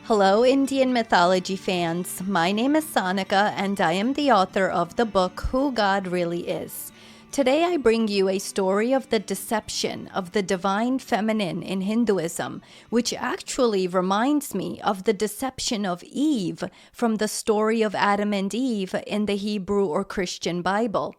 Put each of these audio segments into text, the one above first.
Hello, Indian mythology fans. My name is Sonika, and I am the author of the book Who God Really Is. Today, I bring you a story of the deception of the divine feminine in Hinduism, which actually reminds me of the deception of Eve from the story of Adam and Eve in the Hebrew or Christian Bible.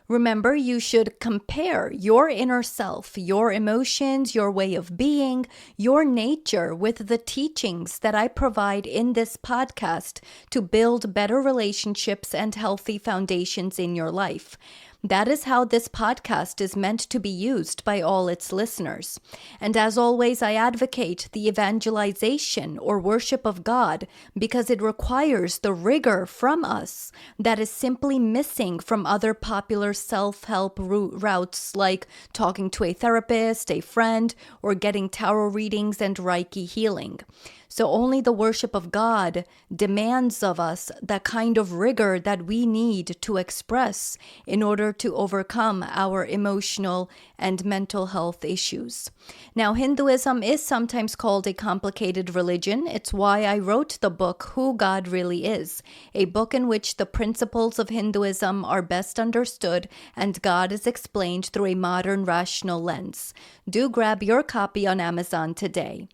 Remember, you should compare your inner self, your emotions, your way of being, your nature with the teachings that I provide in this podcast to build better relationships and healthy foundations in your life. That is how this podcast is meant to be used by all its listeners. And as always, I advocate the evangelization or worship of God because it requires the rigor from us that is simply missing from other popular self-help routes like talking to a therapist, a friend, or getting tarot readings and Reiki healing. So only the worship of God demands of us that kind of rigor that we need to express in order to overcome our emotional and mental health issues. Now, Hinduism is sometimes called a complicated religion. It's why I wrote the book Who God Really Is, a book in which the principles of Hinduism are best understood and God is explained through a modern rational lens. Do grab your copy on Amazon today.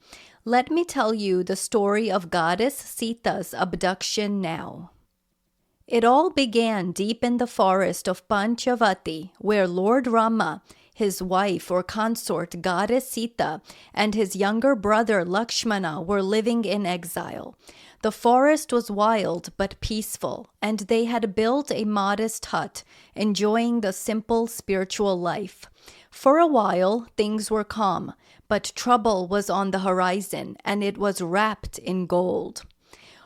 Let me tell you the story of goddess Sita's abduction now. It all began deep in the forest of Panchavati, where Lord Rama, his wife or consort goddess Sita, and his younger brother Lakshmana were living in exile. The forest was wild but peaceful, and they had built a modest hut, enjoying the simple spiritual life. For a while, things were calm, but trouble was on the horizon, and it was wrapped in gold.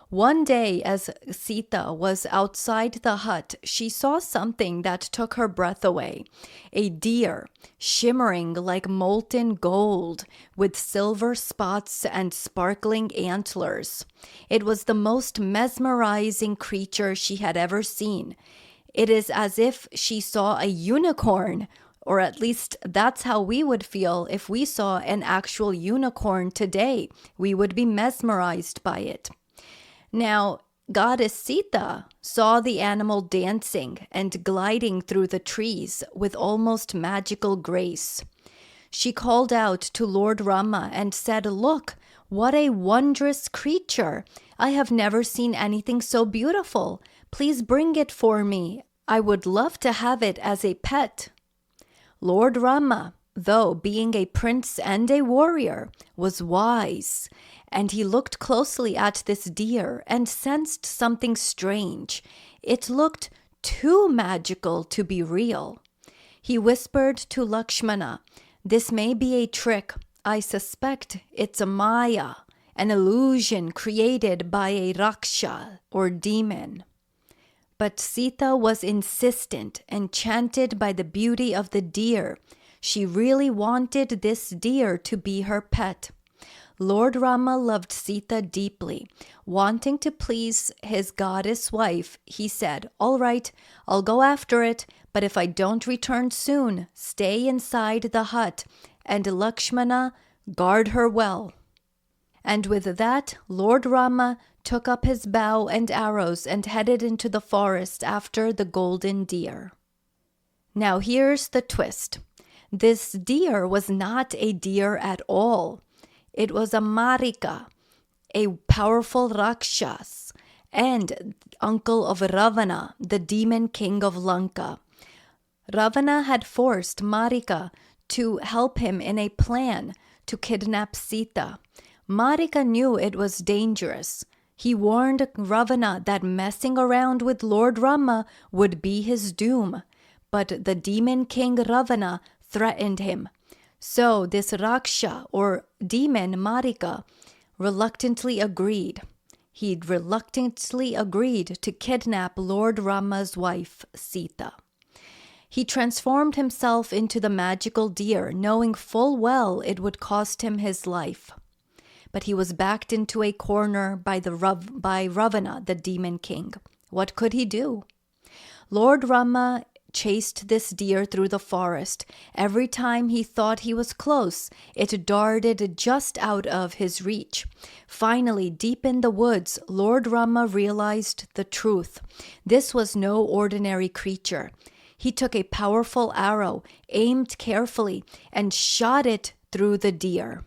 One day, as Sita was outside the hut, she saw something that took her breath away. A deer, shimmering like molten gold, with silver spots and sparkling antlers. It was the most mesmerizing creature she had ever seen. It is as if she saw a unicorn, or at least that's how we would feel if we saw an actual unicorn today. We would be mesmerized by it. Now, goddess Sita saw the animal dancing and gliding through the trees with almost magical grace. She called out to Lord Rama and said, "Look, what a wondrous creature! I have never seen anything so beautiful. Please bring it for me. I would love to have it as a pet." Lord Rama, though being a prince and a warrior, was wise, and he looked closely at this deer and sensed something strange. It looked too magical to be real. He whispered to Lakshmana, "This may be a trick. I suspect it's a Maya, an illusion created by a Raksha or demon." But Sita was insistent, enchanted by the beauty of the deer. She really wanted this deer to be her pet. Lord Rama loved Sita deeply. Wanting to please his goddess wife, he said, "All right, I'll go after it, but if I don't return soon, stay inside the hut, and Lakshmana, guard her well." And with that, Lord Rama took up his bow and arrows and headed into the forest after the golden deer. Now here's the twist. This deer was not a deer at all. It was a Marika, a powerful Rakshas, and uncle of Ravana, the demon king of Lanka. Ravana had forced Marika to help him in a plan to kidnap Sita. Marika knew it was dangerous. He warned Ravana that messing around with Lord Rama would be his doom, but the demon king Ravana threatened him. So this Raksha or demon Marika reluctantly agreed. He reluctantly agreed to kidnap Lord Rama's wife, Sita. He transformed himself into the magical deer, knowing full well it would cost him his life. But he was backed into a corner by Ravana, the demon king. What could he do? Lord Rama chased this deer through the forest. Every time he thought he was close, it darted just out of his reach. Finally, deep in the woods, Lord Rama realized the truth. This was no ordinary creature. He took a powerful arrow, aimed carefully, and shot it through the deer.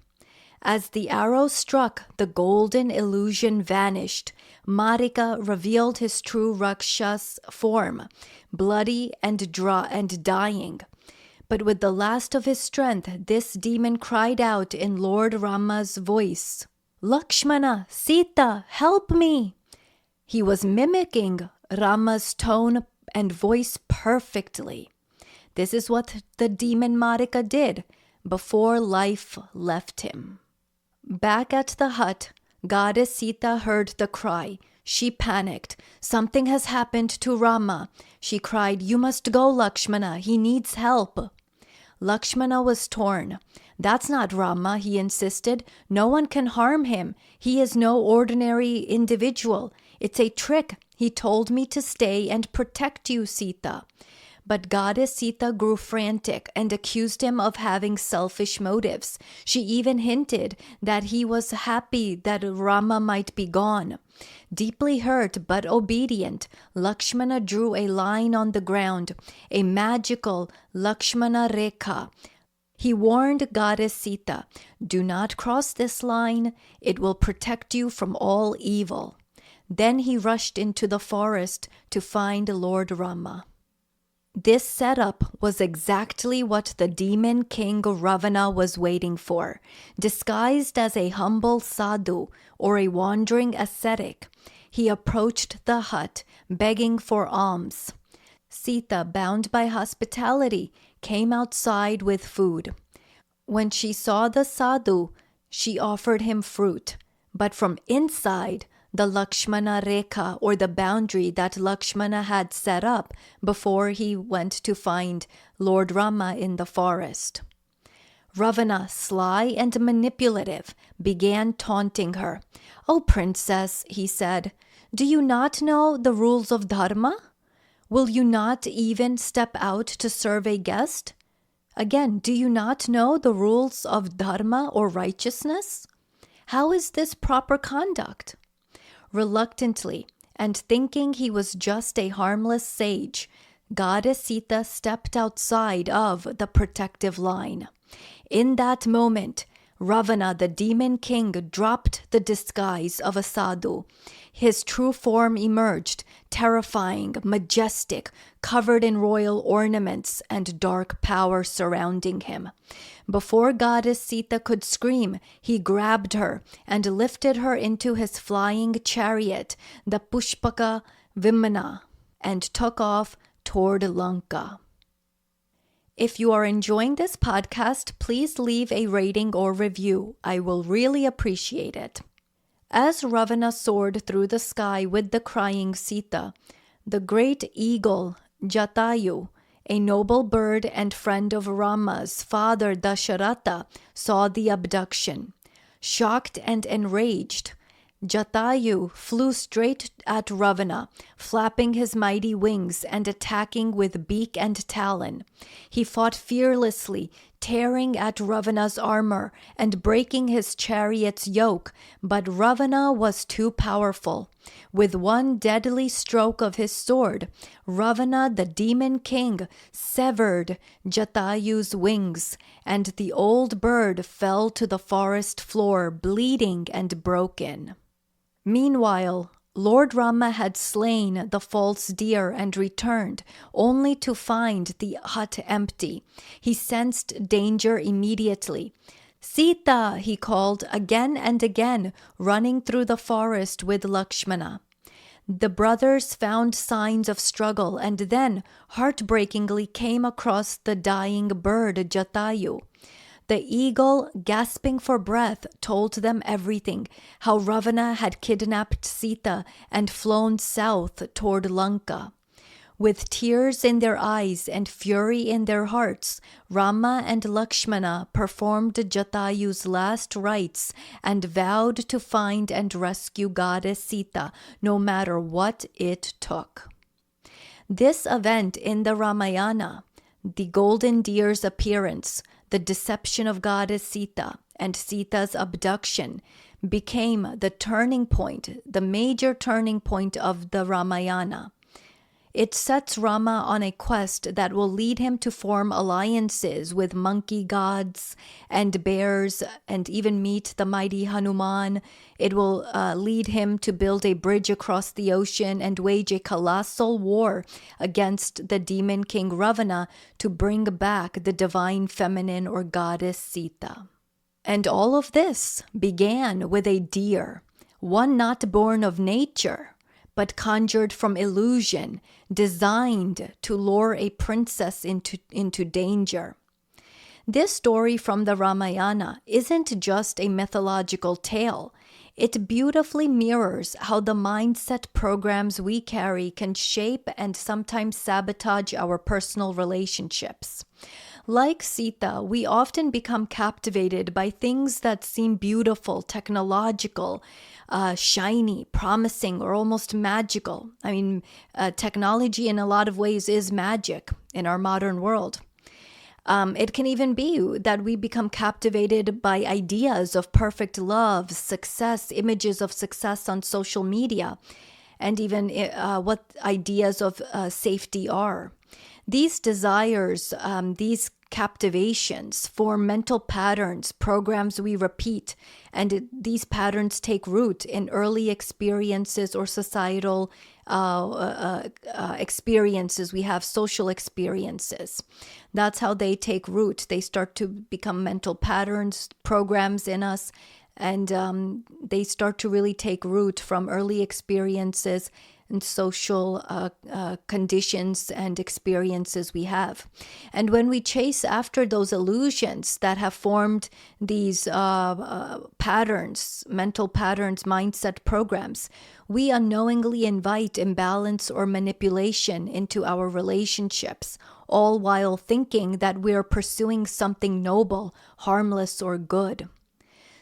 As the arrow struck, the golden illusion vanished. Marika revealed his true Rakshas form, bloody and dying. But with the last of his strength, this demon cried out in Lord Rama's voice, "Lakshmana, Sita, help me!" He was mimicking Rama's tone and voice perfectly. This is what the demon Marika did before life left him. Back at the hut, Goddess Sita heard the cry. She panicked. "Something has happened to Rama." She cried, "You must go, Lakshmana. He needs help." Lakshmana was torn. "That's not Rama," he insisted. "No one can harm him. He is no ordinary individual. It's a trick. He told me to stay and protect you, Sita." But Goddess Sita grew frantic and accused him of having selfish motives. She even hinted that he was happy that Rama might be gone. Deeply hurt but obedient, Lakshmana drew a line on the ground, a magical Lakshmana Rekha. He warned Goddess Sita, "Do not cross this line. It will protect you from all evil." Then he rushed into the forest to find Lord Rama. This setup was exactly what the demon king Ravana was waiting for. Disguised as a humble sadhu or a wandering ascetic, he approached the hut, begging for alms. Sita, bound by hospitality, came outside with food. When she saw the sadhu, she offered him fruit. But from inside, the Lakshmana Rekha, or the boundary that Lakshmana had set up before he went to find Lord Rama in the forest. Ravana, sly and manipulative, began taunting her. "Oh, princess," he said, "do you not know the rules of dharma? Will you not even step out to serve a guest? Again, do you not know the rules of dharma or righteousness? How is this proper conduct?" Reluctantly, and thinking he was just a harmless sage, Goddess Sita stepped outside of the protective line. In that moment, Ravana, the demon king, dropped the disguise of a sadhu. His true form emerged, terrifying, majestic, covered in royal ornaments and dark power surrounding him. Before Goddess Sita could scream, he grabbed her and lifted her into his flying chariot, the Pushpaka Vimana, and took off toward Lanka. If you are enjoying this podcast, please leave a rating or review. I will really appreciate it. As Ravana soared through the sky with the crying Sita, the great eagle Jatayu, a noble bird and friend of Rama's father Dasharatha, saw the abduction. Shocked and enraged, Jatayu flew straight at Ravana, flapping his mighty wings and attacking with beak and talon. He fought fearlessly, tearing at Ravana's armor and breaking his chariot's yoke, but Ravana was too powerful. With one deadly stroke of his sword, Ravana, the demon king, severed Jatayu's wings, and the old bird fell to the forest floor, bleeding and broken. Meanwhile, Lord Rama had slain the false deer and returned, only to find the hut empty. He sensed danger immediately. "Sita!" he called again and again, running through the forest with Lakshmana. The brothers found signs of struggle and then, heartbreakingly, came across the dying bird Jatayu. The eagle, gasping for breath, told them everything, how Ravana had kidnapped Sita and flown south toward Lanka. With tears in their eyes and fury in their hearts, Rama and Lakshmana performed Jatayu's last rites and vowed to find and rescue Goddess Sita, no matter what it took. This event in the Ramayana, the golden deer's appearance, the deception of goddess Sita, and Sita's abduction, became the turning point, the major turning point of the Ramayana. It sets Rama on a quest that will lead him to form alliances with monkey gods and bears and even meet the mighty Hanuman. It will lead him to build a bridge across the ocean and wage a colossal war against the demon king Ravana to bring back the divine feminine or goddess Sita. And all of this began with a deer, one not born of nature, but conjured from illusion, designed to lure a princess into danger. This story from the Ramayana isn't just a mythological tale. It beautifully mirrors how the mindset programs we carry can shape and sometimes sabotage our personal relationships. Like Sita, we often become captivated by things that seem beautiful, technological, shiny, promising, or almost magical. I mean, technology in a lot of ways is magic in our modern world. It can even be that we become captivated by ideas of perfect love, success, images of success on social media, and even what ideas of safety are. These desires, these captivations form mental patterns, programs we repeat, and these patterns take root in early experiences or societal experiences. We have social experiences. That's how they take root. They start to become mental patterns, programs in us, and they start to really take root from early experiences and social conditions and experiences we have. And when we chase after those illusions that have formed these patterns, mental patterns, mindset programs, we unknowingly invite imbalance or manipulation into our relationships, all while thinking that we're pursuing something noble, harmless, or good.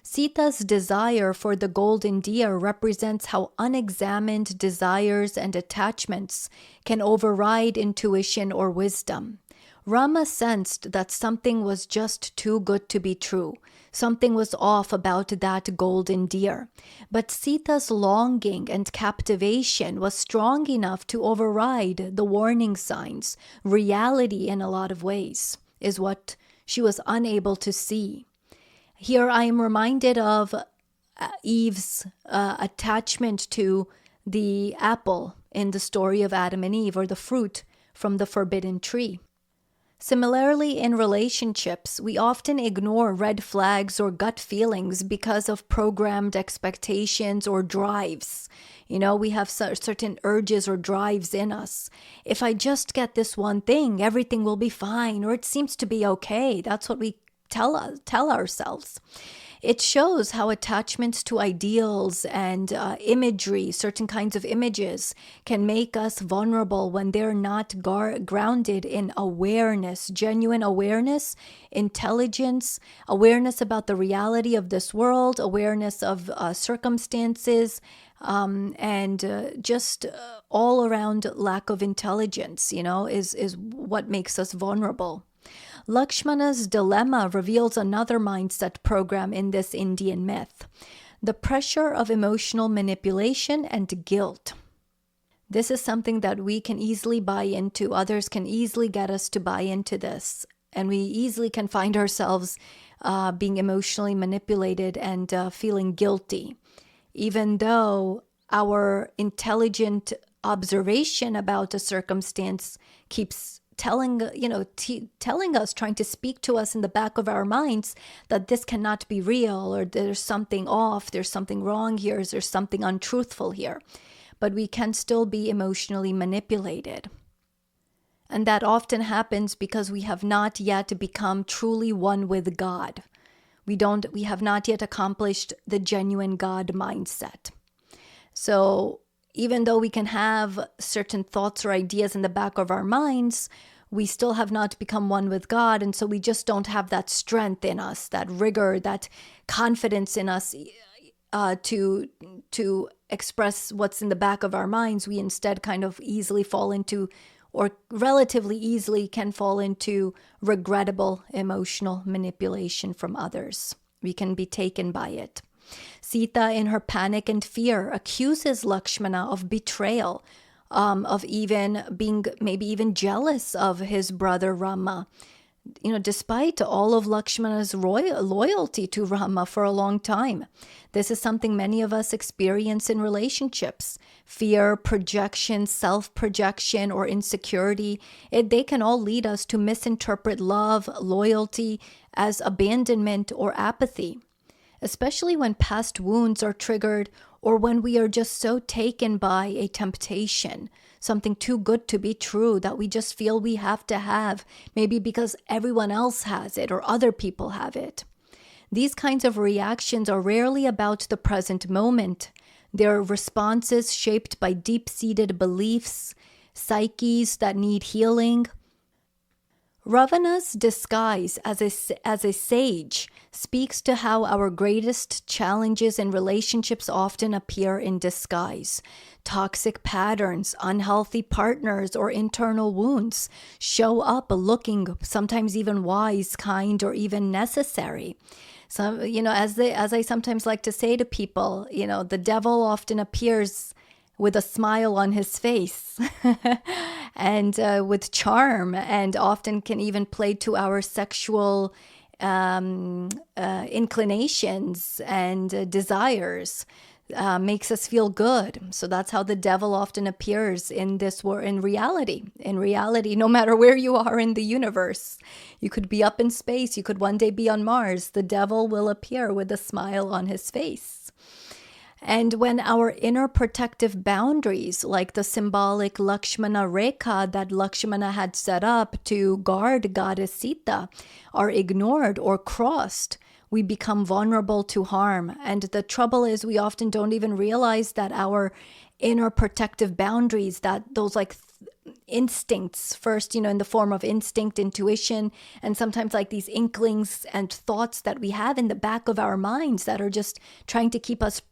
Sita's desire for the golden deer represents how unexamined desires and attachments can override intuition or wisdom. Rama sensed that something was just too good to be true. Something was off about that golden deer. But Sita's longing and captivation was strong enough to override the warning signs. Reality, in a lot of ways, is what she was unable to see. Here I am reminded of Eve's attachment to the apple in the story of Adam and Eve, or the fruit from the forbidden tree. Similarly, in relationships, we often ignore red flags or gut feelings because of programmed expectations or drives. You know, we have certain urges or drives in us. If I just get this one thing, everything will be fine, or it seems to be okay. That's what we tell ourselves. It shows how attachments to ideals and imagery, certain kinds of images, can make us vulnerable when they're not grounded in awareness, genuine awareness, intelligence, awareness about the reality of this world, awareness of circumstances, and just all around lack of intelligence, is what makes us vulnerable. Lakshmana's dilemma reveals another mindset program in this Indian myth: the pressure of emotional manipulation and guilt. This is something that we can easily buy into. Others can easily get us to buy into this. And we easily can find ourselves being emotionally manipulated and feeling guilty, even though our intelligent observation about a circumstance keeps telling us, trying to speak to us in the back of our minds that this cannot be real, or there's something off, there's something wrong here, there's something untruthful here. But we can still be emotionally manipulated. And that often happens because we have not yet become truly one with God. We have not yet accomplished the genuine God mindset. So even though we can have certain thoughts or ideas in the back of our minds, we still have not become one with God. And so we just don't have that strength in us, that rigor, that confidence in us to express what's in the back of our minds. We instead kind of easily fall into or relatively easily can fall into regrettable emotional manipulation from others. We can be taken by it. Sita, in her panic and fear, accuses Lakshmana of betrayal, of even being maybe even jealous of his brother Rama. Despite all of Lakshmana's loyalty to Rama for a long time. This is something many of us experience in relationships. Fear, projection, self-projection, or insecurity, they can all lead us to misinterpret love, loyalty as abandonment or apathy. Especially when past wounds are triggered or when we are just so taken by a temptation, something too good to be true that we just feel we have to have, maybe because everyone else has it or other people have it. These kinds of reactions are rarely about the present moment. They're responses shaped by deep-seated beliefs, psyches that need healing. Ravana's disguise as a sage speaks to how our greatest challenges in relationships often appear in disguise. Toxic patterns, unhealthy partners, or internal wounds show up looking sometimes even wise, kind, or even necessary. So, as I sometimes like to say to people, the devil often appears with a smile on his face and with charm, and often can even play to our sexual inclinations and desires, makes us feel good. So that's how the devil often appears in this world, in reality. In reality, no matter where you are in the universe, you could be up in space, you could one day be on Mars, the devil will appear with a smile on his face. And when our inner protective boundaries, like the symbolic Lakshmana Rekha that Lakshmana had set up to guard goddess Sita, are ignored or crossed, we become vulnerable to harm. And the trouble is we often don't even realize that our inner protective boundaries, that those instincts first, in the form of instinct, intuition, and sometimes like these inklings and thoughts that we have in the back of our minds that are just trying to keep us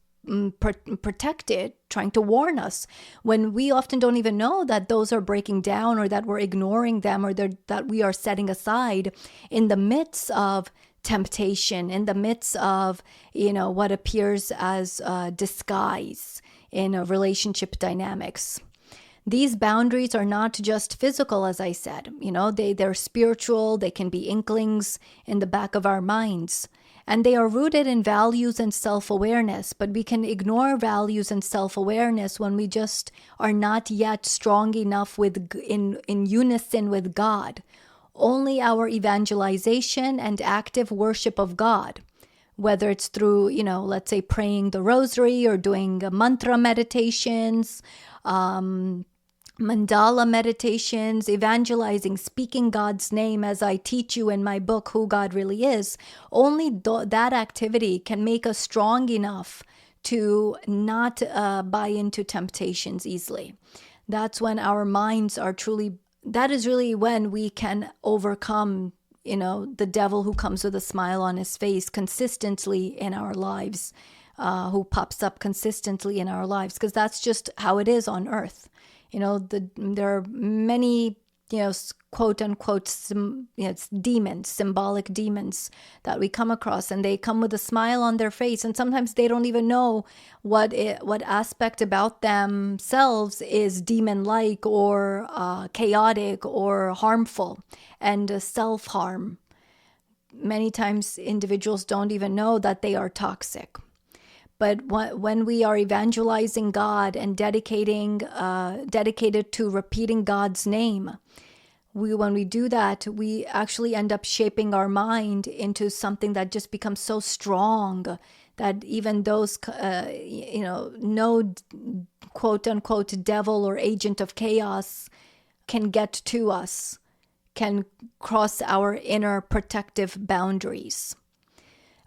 protected, trying to warn us, when we often don't even know that those are breaking down, or that we're ignoring them, or that we are setting aside in the midst of temptation, in the midst of what appears as disguise in relationship dynamics. These boundaries are not just physical, as I said. They're spiritual. They can be inklings in the back of our minds. And they are rooted in values and self-awareness, but we can ignore values and self-awareness when we just are not yet strong enough in unison with God. Only our evangelization and active worship of God, whether it's through, let's say praying the rosary or doing mantra meditations, mandala meditations, evangelizing, speaking God's name as I teach you in my book, Who God Really Is, only that activity can make us strong enough to not buy into temptations easily. That's when our minds are that is really when we can overcome, the devil who comes with a smile on his face consistently in our lives, who pops up consistently in our lives, because that's just how it is on earth. There are many, quote unquote, it's demons, symbolic demons that we come across, and they come with a smile on their face. And sometimes they don't even know what aspect about themselves is demon-like or chaotic or harmful and self-harm. Many times individuals don't even know that they are toxic. But when we are evangelizing God and dedicated to repeating God's name, when we do that, we actually end up shaping our mind into something that just becomes so strong that even those, no quote unquote devil or agent of chaos can get to us, can cross our inner protective boundaries.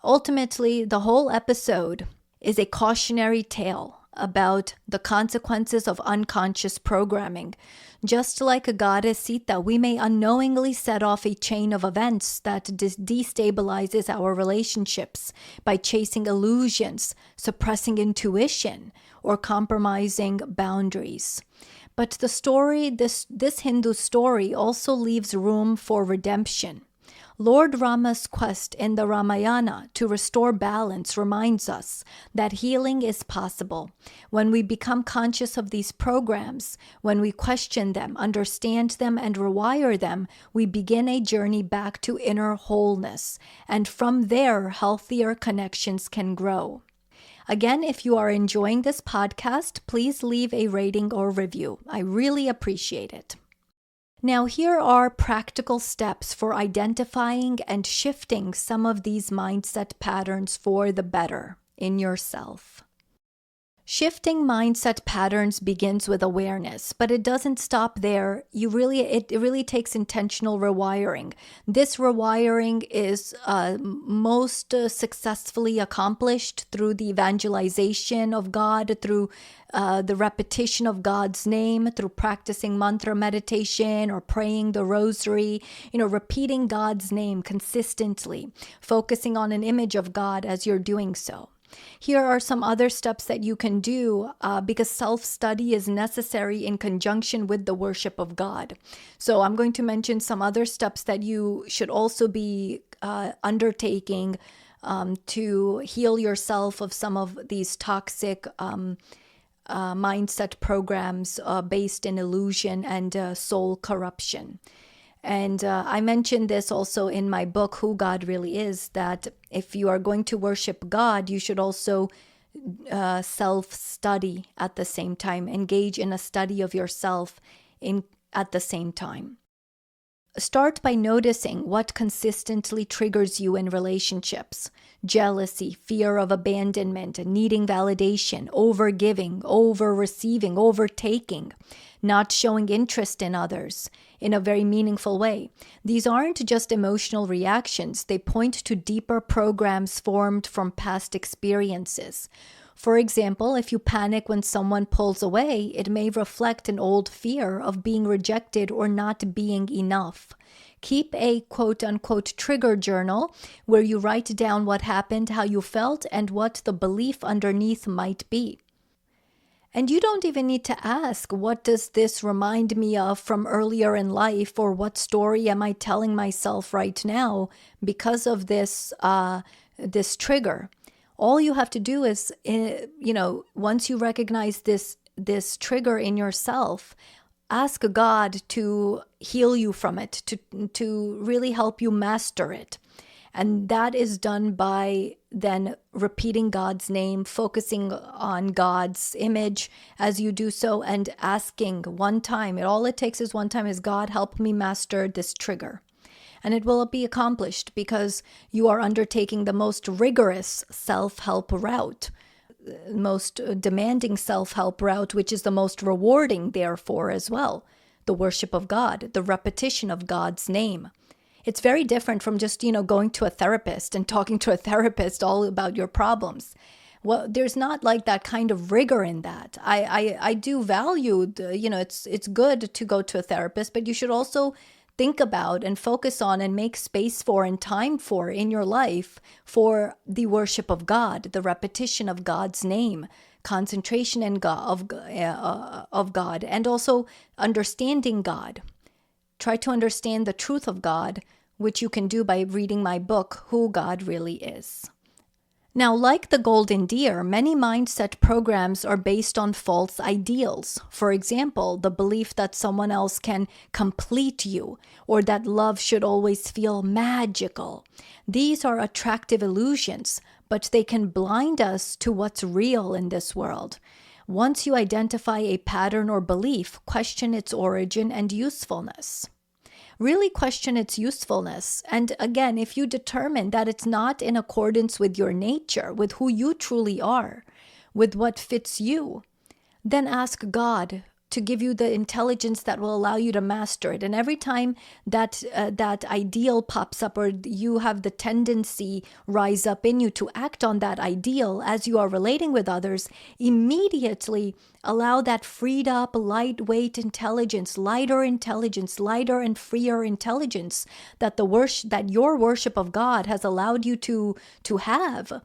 Ultimately, the whole episode is a cautionary tale about the consequences of unconscious programming. Just like a goddess Sita, we may unknowingly set off a chain of events that destabilizes our relationships by chasing illusions, suppressing intuition, or compromising boundaries. But the story, this Hindu story also leaves room for redemption. Lord Rama's quest in the Ramayana to restore balance reminds us that healing is possible. When we become conscious of these programs, when we question them, understand them, and rewire them, we begin a journey back to inner wholeness. And from there, healthier connections can grow. Again, if you are enjoying this podcast, please leave a rating or review. I really appreciate it. Now, here are practical steps for identifying and shifting some of these mindset patterns for the better in yourself. Shifting mindset patterns begins with awareness, but it doesn't stop there. It really takes intentional rewiring. This rewiring is most successfully accomplished through the evangelization of God, through the repetition of God's name, through practicing mantra meditation or praying the rosary, repeating God's name consistently, focusing on an image of God as you're doing so. Here are some other steps that you can do because self-study is necessary in conjunction with the worship of God. So I'm going to mention some other steps that you should also be undertaking to heal yourself of some of these toxic mindset programs based in illusion and soul corruption. And I mentioned this also in my book, Who God Really Is, that if you are going to worship God, you should also self-study at the same time, engage in a study of yourself at the same time. Start by noticing what consistently triggers you in relationships. Jealousy, fear of abandonment, needing validation, over-giving, over-receiving, overtaking, not showing interest in others in a very meaningful way. These aren't just emotional reactions. They point to deeper programs formed from past experiences. For example, if you panic when someone pulls away, it may reflect an old fear of being rejected or not being enough. Keep a quote-unquote trigger journal where you write down what happened, how you felt, and what the belief underneath might be. And you don't even need to ask, what does this remind me of from earlier in life, or what story am I telling myself right now because of this trigger? All you have to do is, once you recognize this trigger in yourself, ask God to heal you from it, to really help you master it. And that is done by then repeating God's name, focusing on God's image as you do so, and asking one time. All it takes is one time is, God, help me master this trigger. And it will be accomplished because you are undertaking the most rigorous self-help route, most demanding self-help route, which is the most rewarding, therefore, as well. The worship of God, the repetition of God's name. It's very different from just, going to a therapist and talking to a therapist all about your problems. Well, there's not like that kind of rigor in that. I do value, it's good to go to a therapist, but you should also think about and focus on and make space for and time for in your life for the worship of God, the repetition of God's name, concentration of God, and also understanding God. Try to understand the truth of God, which you can do by reading my book, Who God Really Is. Now, like the golden deer, many mindset programs are based on false ideals. For example, the belief that someone else can complete you, or that love should always feel magical. These are attractive illusions, but they can blind us to what's real in this world. Once you identify a pattern or belief, question its origin and usefulness. Really question its usefulness. And again, if you determine that it's not in accordance with your nature, with who you truly are, with what fits you, then ask God to give you the intelligence that will allow you to master it. And every time that ideal pops up, or you have the tendency rise up in you to act on that ideal as you are relating with others, immediately allow that freed up, lightweight intelligence, lighter and freer intelligence that your worship of God has allowed you to have.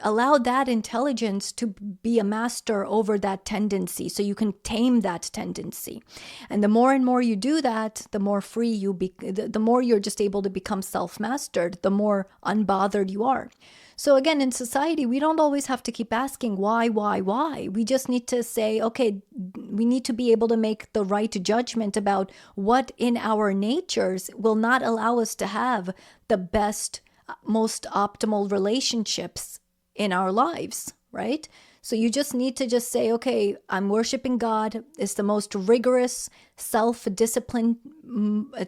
allow that intelligence to be a master over that tendency, so you can tame that tendency. And the more and more you do that, the more free you be, the more you're just able to become self-mastered, the more unbothered you are. So again, in society, we don't always have to keep asking why. We just need to say, okay, we need to be able to make the right judgment about what in our natures will not allow us to have the best, most optimal relationships in our lives, right? So you just need to just say, okay, I'm worshiping God. It's the most rigorous self-discipline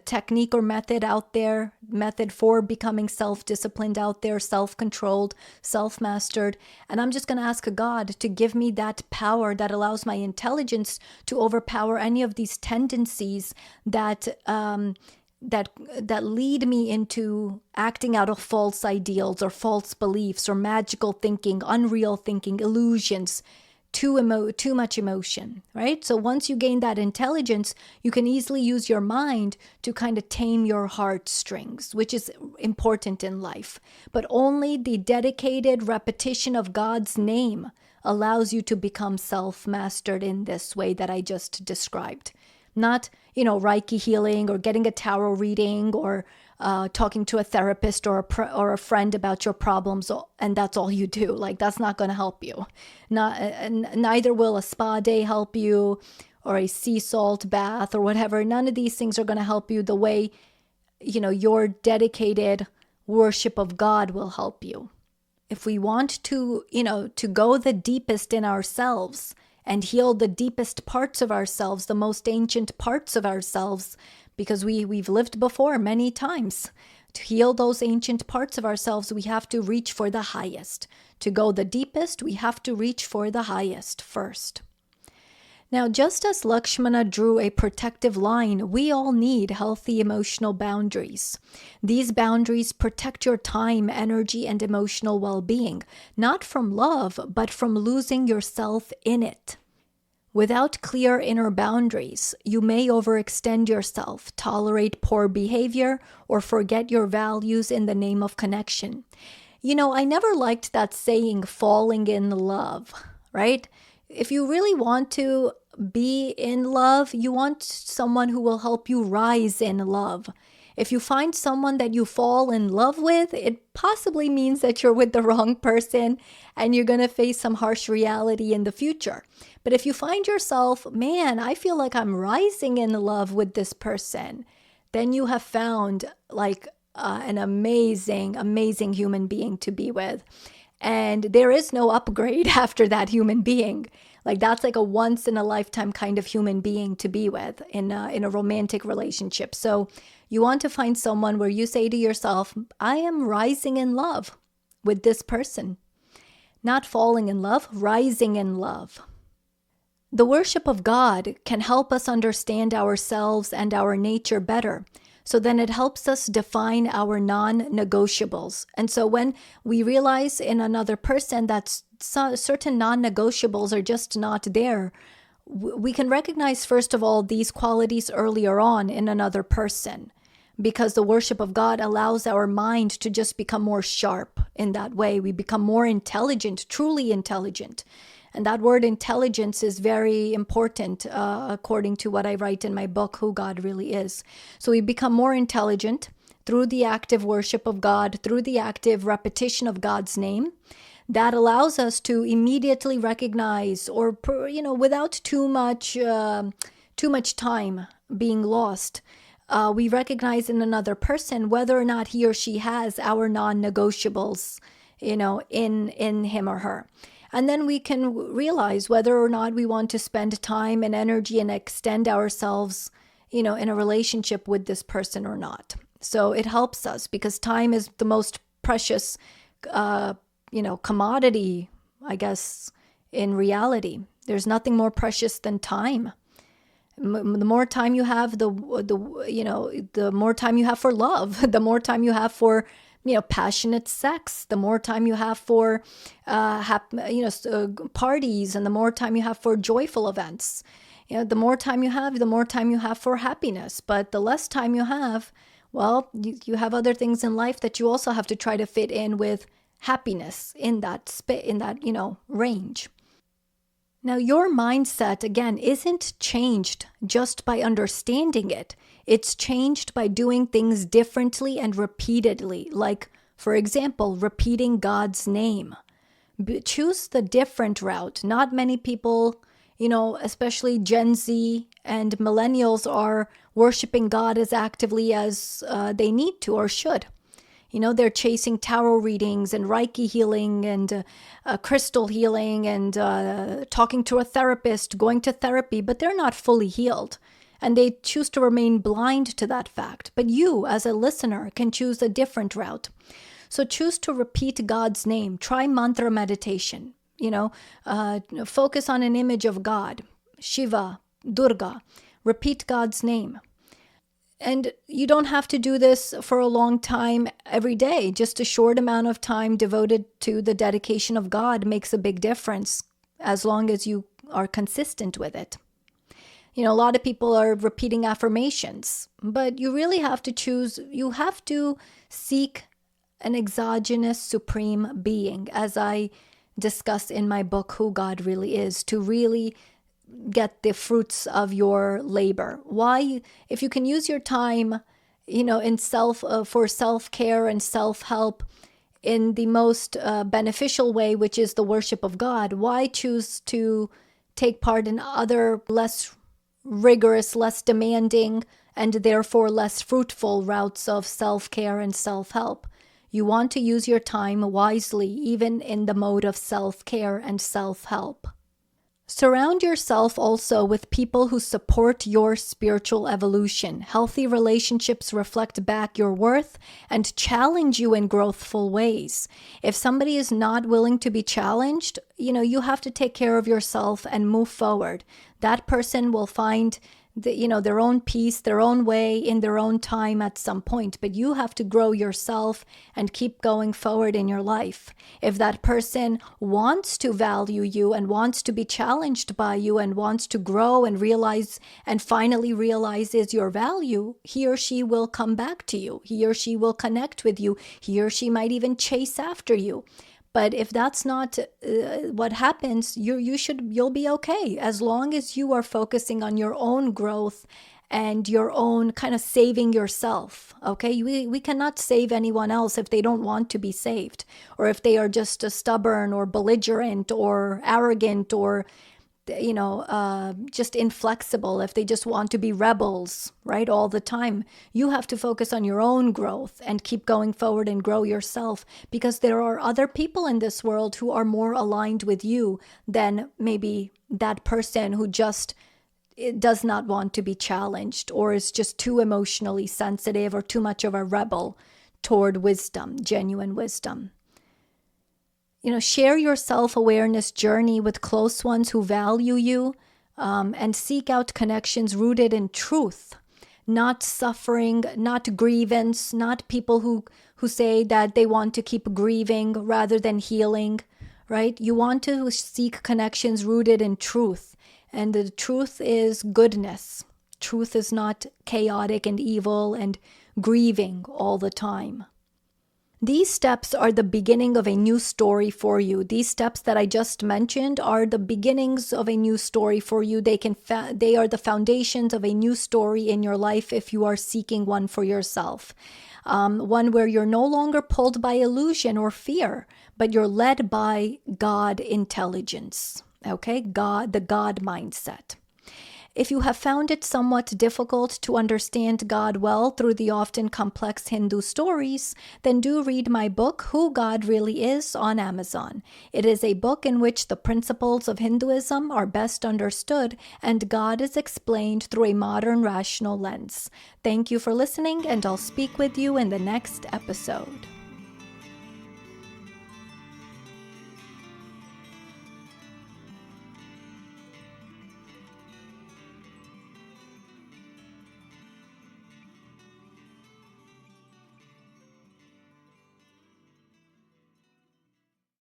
technique or method out there, method for becoming self-disciplined out there, self-controlled, self-mastered. And I'm just going to ask God to give me that power that allows my intelligence to overpower any of these tendencies that lead me into acting out of false ideals or false beliefs or magical thinking, unreal thinking, illusions, too much emotion, right? So once you gain that intelligence, you can easily use your mind to kind of tame your heartstrings, which is important in life. But only the dedicated repetition of God's name allows you to become self-mastered in this way that I just described. Not, Reiki healing or getting a tarot reading or talking to a therapist or a friend about your problems, and that's all you do. Like, that's not going to help you. Neither will a spa day help you, or a sea salt bath or whatever. None of these things are going to help you the way, your dedicated worship of God will help you. If we want to, to go the deepest in ourselves and heal the deepest parts of ourselves, the most ancient parts of ourselves, because we've lived before many times. To heal those ancient parts of ourselves, we have to reach for the highest. To go the deepest, we have to reach for the highest first. Now, just as Lakshmana drew a protective line, we all need healthy emotional boundaries. These boundaries protect your time, energy, and emotional well-being, not from love, but from losing yourself in it. Without clear inner boundaries, you may overextend yourself, tolerate poor behavior, or forget your values in the name of connection. I never liked that saying, falling in love, right? If you really want to be in love, you want someone who will help you rise in love. If you find someone that you fall in love with, it possibly means that you're with the wrong person and you're going to face some harsh reality in the future. But if you find yourself, man, I feel like I'm rising in love with this person, then you have found like an amazing, amazing human being to be with. And there is no upgrade after that human being. Like, that's like a once in a lifetime kind of human being to be with in a romantic relationship. So you want to find someone where you say to yourself, I am rising in love with this person. Not falling in love, rising in love. The worship of God can help us understand ourselves and our nature better. So then it helps us define our non-negotiables. And so when we realize in another person that certain non-negotiables are just not there, we can recognize, first of all, these qualities earlier on in another person, because the worship of God allows our mind to just become more sharp in that way. We become more intelligent, truly intelligent. And that word intelligence is very important, according to what I write in my book, Who God Really Is. So we become more intelligent through the active worship of God, through the active repetition of God's name. That allows us to immediately recognize, or without too much time being lost, we recognize in another person whether or not he or she has our non-negotiables, in him or her. And then we can realize whether or not we want to spend time and energy and extend ourselves, in a relationship with this person or not. So it helps us because time is the most precious, commodity, I guess, in reality. There's nothing more precious than time. The more time you have, the more time you have for love, the more time you have for passionate sex, the more time you have for, parties, and the more time you have for joyful events. The more time you have, the more time you have for happiness. But the less time you have, well, you have other things in life that you also have to try to fit in with happiness in that range. Now, your mindset, again, isn't changed just by understanding it. It's changed by doing things differently and repeatedly. Like, for example, repeating God's name. Choose the different route. Not many people, especially Gen Z and millennials, are worshiping God as actively as they need to or should. They're chasing tarot readings and Reiki healing and crystal healing and talking to a therapist, going to therapy, but they're not fully healed. And they choose to remain blind to that fact. But you, as a listener, can choose a different route. So choose to repeat God's name. Try mantra meditation. Focus on an image of God, Shiva, Durga. Repeat God's name. And you don't have to do this for a long time every day. Just a short amount of time devoted to the dedication of God makes a big difference as long as you are consistent with it. A lot of people are repeating affirmations, but you really have to choose. You have to seek an exogenous supreme being, as I discuss in my book, Who God Really Is, to really get the fruits of your labor. Why? If you can use your time, in for self-care and self-help in the most beneficial way, which is the worship of God, why choose to take part in other less rigorous, less demanding, and therefore less fruitful routes of self-care and self-help? You want to use your time wisely, even in the mode of self-care and self-help. Surround yourself also with people who support your spiritual evolution. Healthy relationships reflect back your worth and challenge you in growthful ways. If somebody is not willing to be challenged, you have to take care of yourself and move forward. That person will find their own peace, their own way, in their own time at some point. But you have to grow yourself and keep going forward in your life. If that person wants to value you and wants to be challenged by you and wants to grow and realize and finally realizes your value, he or she will come back to you. He or she will connect with you. He or she might even chase after you. But if that's not what happens, you'll be okay, as long as you are focusing on your own growth and your own kind of saving yourself. Okay, we cannot save anyone else if they don't want to be saved, or if they are just stubborn or belligerent or arrogant or just inflexible, if they just want to be rebels, right, all the time. You have to focus on your own growth and keep going forward and grow yourself, because there are other people in this world who are more aligned with you than maybe that person who just does not want to be challenged or is just too emotionally sensitive or too much of a rebel toward wisdom, genuine wisdom. Share your self-awareness journey with close ones who value you, and seek out connections rooted in truth, not suffering, not grievance, not people who say that they want to keep grieving rather than healing, right? You want to seek connections rooted in truth, and the truth is goodness. Truth is not chaotic and evil and grieving all the time. These steps are the beginning of a new story for you. These steps that I just mentioned are the beginnings of a new story for you. They are the foundations of a new story in your life if you are seeking one for yourself. One where you're no longer pulled by illusion or fear, but you're led by God intelligence. Okay? The God mindset. If you have found it somewhat difficult to understand God well through the often complex Hindu stories, then do read my book, Who God Really Is, on Amazon. It is a book in which the principles of Hinduism are best understood and God is explained through a modern rational lens. Thank you for listening, and I'll speak with you in the next episode.